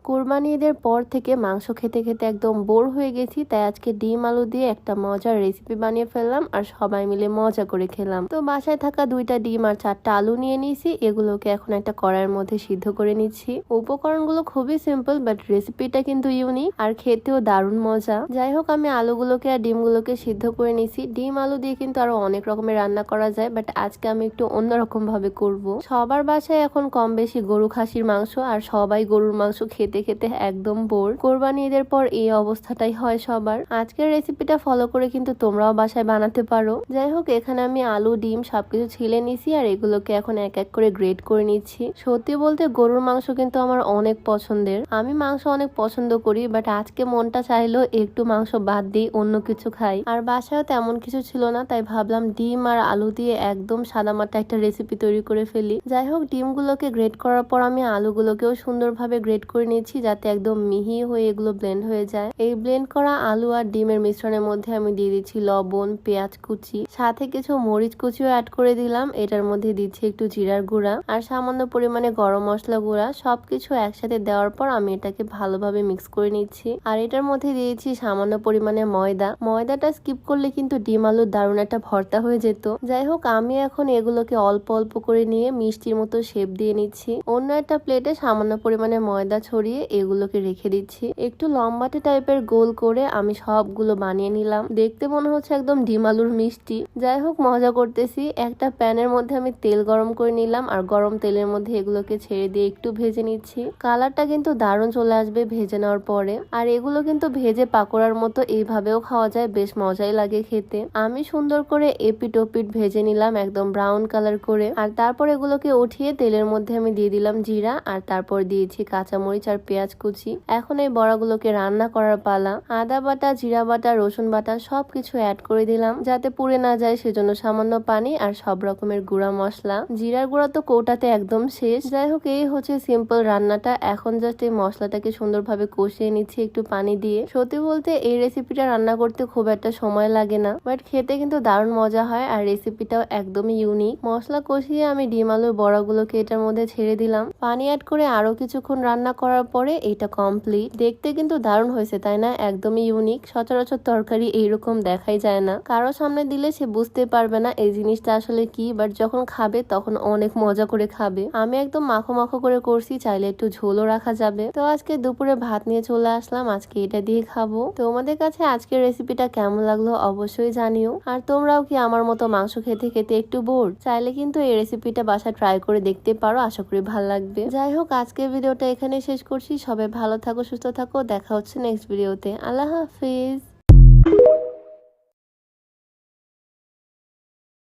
কোরবানি ঈদের পর থেকে মাংস খেতে খেতে একদম বোর হয়ে গেছি, তাই আজকে ডিম আলু দিয়ে একটা মজার রেসিপি বানিয়ে ফেললাম আর সবাই মিলে মজা করে খেলাম। তো বাসায় থাকা 2টা ডিম আর 4টা আলু নিয়ে নিয়েছি, এগুলোকে এখন একটা কড়াইয়ের মধ্যে সিদ্ধ করে নিচ্ছি। উপকরণগুলো খুবই সিম্পল, বাট রেসিপিটা কিন্তু ইউনিক আর খেতেও দারুণ মজা। যাই হোক, আমি আলুগুলোকে আর ডিমগুলোকে সিদ্ধ করে নিছি। ডিম আলু দিয়ে কিন্তু আরো অনেক রকমের রান্না করা যায়, বাট আজকে আমি একটু অন্যরকম ভাবে করব। সবার বাসায় এখন কম বেশি গরু খাসির মাংস, আর সবাই গরুর মাংস খেতে খেতে একদম বোর। কোরবানি ঈদের পর এই অবস্থাটাই হয় সবার। আজকের রেসিপিটা ফলো করে কিন্তু তোমরাও বাসায় বানাতে পারো। যাই হোক, এখানে আমি আলু ডিম সবকিছু ছিলে নিছি আর এগুলোকে এখন এক এক করে গ্রেড করে নিচ্ছি। সত্যি বলতে গরুর মাংস কিন্তু আমার অনেক পছন্দের। আমি মাংস অনেক পছন্দ করি, বাট আজকে মনটা চাইলো একটু মাংস বাদ দিয়ে অন্য কিছু খাই। আর বাসায়ও তেমন কিছু ছিল না, তাই ভাবলাম ডিম আর আলু দিয়ে একদম সাদামাটা একটা রেসিপি তৈরি করে ফেলি। যাই হোক, ডিমগুলোকে গ্রেড করার পর আমি আলুগুলোকেও সুন্দরভাবে গ্রেড করে নিচ্ছি, যাতে একদম মিহি হয়ে এগুলো ব্লেন্ড হয়ে যায়। এই ব্লেন্ড করা আলু আর ডিমের মিশ্রণের মধ্যে আমি দিয়ে দিচ্ছি লবণ, পেঁয়াজ কুচি, সাথে কিছু মরিচ কুচিও অ্যাড করে দিলাম। এটার মধ্যে দিচ্ছি একটু জিরার গুঁড়া আর সামান্য পরিমাণে গরম মশলা গুঁড়া। সবকিছু একসাথে দেওয়ার পর আমি এটাকে ভালোভাবে মিক্স করে নিচ্ছি। আর এটার মধ্যে দিয়েছি সামান্য পরিমাণে ময়দা। ময়দাটা স্কিপ করলে কিন্তু ডিম আলুর দারুণ একটা ভর্তা হয়ে যেত। যাই হোক, আমি এখন এগুলোকে অল্প অল্প করে নিয়ে মিষ্টির মতো শেপ দিয়ে নিচ্ছি। অন্য একটা প্লেটে সামান্য পরিমাণে ময়দা ছড়িয়ে এগুলোকে রেখে দিচ্ছি। একটু লম্বাটে টাইপের গোল করে আমি সবগুলো বানিয়ে নিলাম। দেখতে মনে হচ্ছে একদম ডিম আলুর মিষ্টি। যাই হোক, মজা করতেছি। একটা প্যানের মধ্যে আমি তেল গরম করে নিলাম আর গরম তেলের মধ্যে এগুলোকে ছেড়ে দিয়ে একটু ভেজে নিচ্ছি। কালারটা কিন্তু দারুণ চলে আসবে ভেজে নেওয়ার পরে। আর এগুলো কিন্তু ভেজে পাকোড়ার মতো এইভাবেও খাওয়া যায়, বেশ মজাই লাগে খেতে। আমি সুন্দর করে এপিট ওপিট ভেজে নিলাম একদম ব্রাউন কালার করে। আর তারপর এগুলোকে উঠিয়ে তেলের মধ্যে আমি দিয়ে দিলাম জিরা, আর তারপর দিয়েছি কাঁচামরিচ আর পেঁয়াজ কুচি। এখন এই বড়াগুলোকে রান্না করার পালা। আদা বাটা, জিরা বাটা, রসুন বাটা সবকিছু অ্যাড করে দিলাম যাতে পুড়ে না যায়, সেজন্য সামান্য পানি আর সব রকমের গুঁড়া মশলা। জিরার গুঁড়া তো কৌটাতে একদম শেষ। যাই হোক, এই হচ্ছে সিম্পল রান্নাটা। এখন জাস্ট এই মশলাটাকে সুন্দরভাবে কষিয়ে নিচ্ছি একটু পানি দিয়ে। সত্যি বলতে এই রেসিপিটা রান্না করতে খুব একটা সময় লাগে না, বাট খেতে কিন্তু দারুণ মজা হয় আর রেসিপিটাও একদমই ইউনিক। মশলা কষিয়ে আমি ডিম আলুর বড়াগুলোকে এটার মধ্যে ছেড়ে দিলাম। পানি অ্যাড করে আরো কিছুক্ষণ রান্না করার পরে এটা কমপ্লিট। দেখতে কিন্তু দারুণ হয়েছে, তাই না? একদমই ইউনিক। সচরাচর তরকারি এইরকম দেখাই যায় না। কারো সামনে দিলে সে বুঝতে পারবে না এই জিনিসটা আসলে কি, বাট যখন খাবে তখন অনেক মজা করে খাবে। আমি একদম মাখো মাখো করে করছি, চাইলে একটু ঝোলও রাখা যাবে। তো আজকে দুপুরে ভাত নিয়ে চলে আসলাম, আজকে এটা দিয়ে খাবো। তোমাদের কাছে আজকের রেসিপিটা কেমন লাগলো অবশ্যই জানিও। আর তোমরাও কি আমার মতো মাংস খেতে খেতে একটু বোর? চাইলে কিন্তু এই রেসিপিটা বাসায় ট্রাই করে দেখতে পারো, আশা করি ভালো লাগবে। যাই হোক, আজকের ভিডিওটা এখানে শেষ করছি। সবাই ভালো থাকো, সুস্থ থাকো। দেখা হচ্ছে নেক্সট ভিডিওতে। আল্লাহ হাফিজ।